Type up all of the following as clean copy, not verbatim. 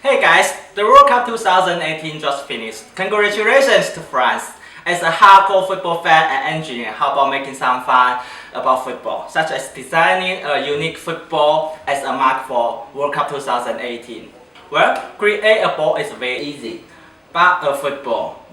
Hey guys, the World Cup 2018 just finished. Congratulations to France. As a hardcore football fan and engineer, how about making some fun about football, such as designing a unique football as a mark for World Cup 2018? Well, create a ball is very easy, but a football,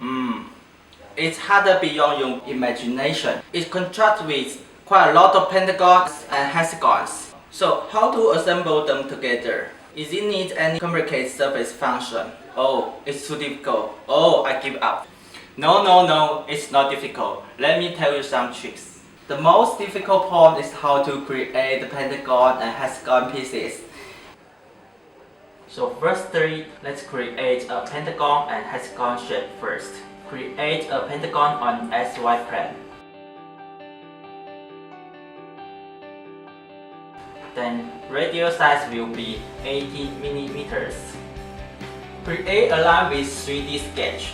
it's harder beyond your imagination. It contrasts with quite a lot of pentagons and hexagons. So how to assemble them together? Is it need any complicated surface function? Oh, it's too difficult. Oh, I give up. No, it's not difficult. Let me tell you some tricks. The most difficult part is how to create the pentagon and hexagon pieces. So firstly, let's create a pentagon and hexagon shape first. Create a pentagon on XY plane. Then radial size will be 80 mm. Create a line with 3D sketch.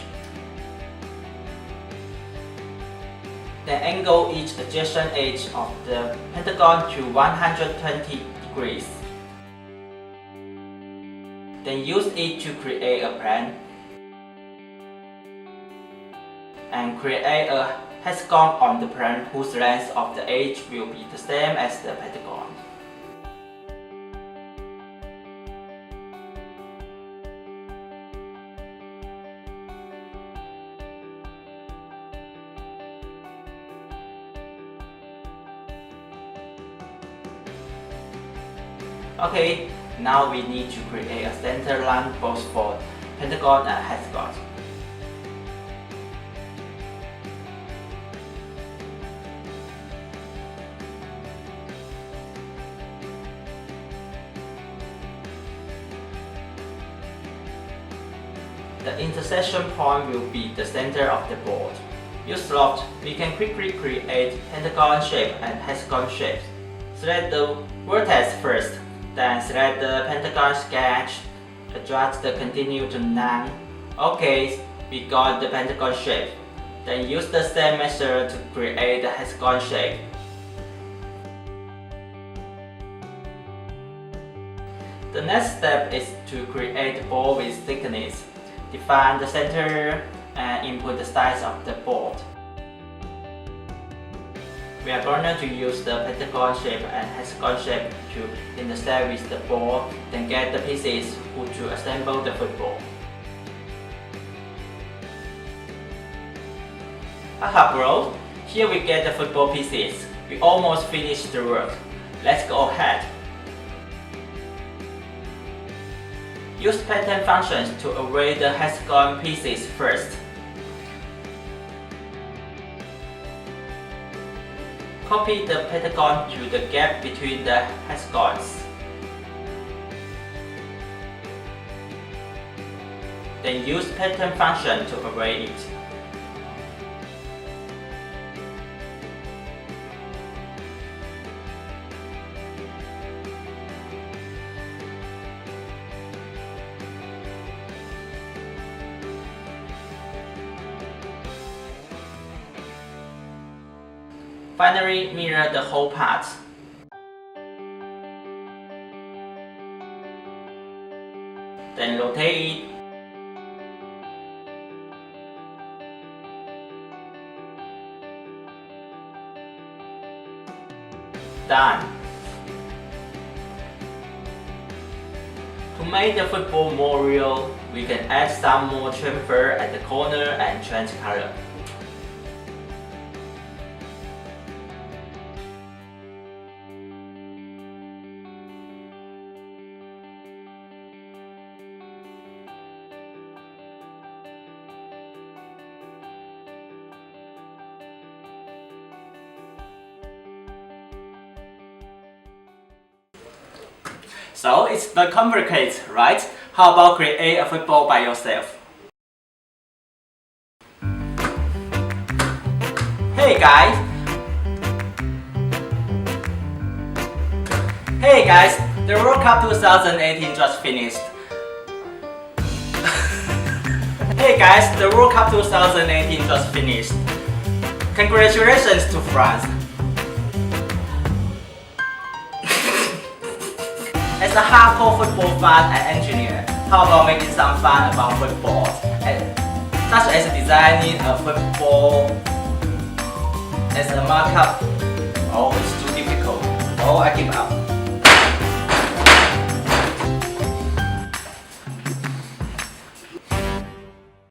Then angle each adjacent edge of the pentagon to 120 degrees. Then use it to create a plane. And create a hexagon on the plane whose length of the edge will be the same as the pentagon. Okay, now we need to create a center line both for pentagon and hexagon. The intersection point will be the center of the board. Use slot, we can quickly create pentagon shape and hexagon shapes. Select the vertex first. Then select the pentagon sketch, adjust the continue to none. Okay, we got the pentagon shape. Then use the same method to create the hexagon shape. The next step is to create a ball with thickness. Define the center and input the size of the board. We are going to use the pentagon shape and hexagon shape to intersect with the ball, then get the pieces to assemble the football. Haha bro, here we get the football pieces. We almost finished the work. Let's go ahead. Use pattern functions to array the hexagon pieces first. Copy the pentagon to the gap between the hexagons. Then use pattern function to array it. Finally, mirror the whole part. Then rotate it. Done. To make the football more real, we can add some more chamfer at the corner and change color. So it's not complicated, right? How about create a football by yourself? Hey guys! Hey guys! The World Cup 2018 just finished. Hey guys! The World Cup 2018 just finished. Congratulations to France! As a hardcore football fan and engineer, How about making some fun about football, such as designing a football as a markup? Oh, it's too difficult. Oh, I give up.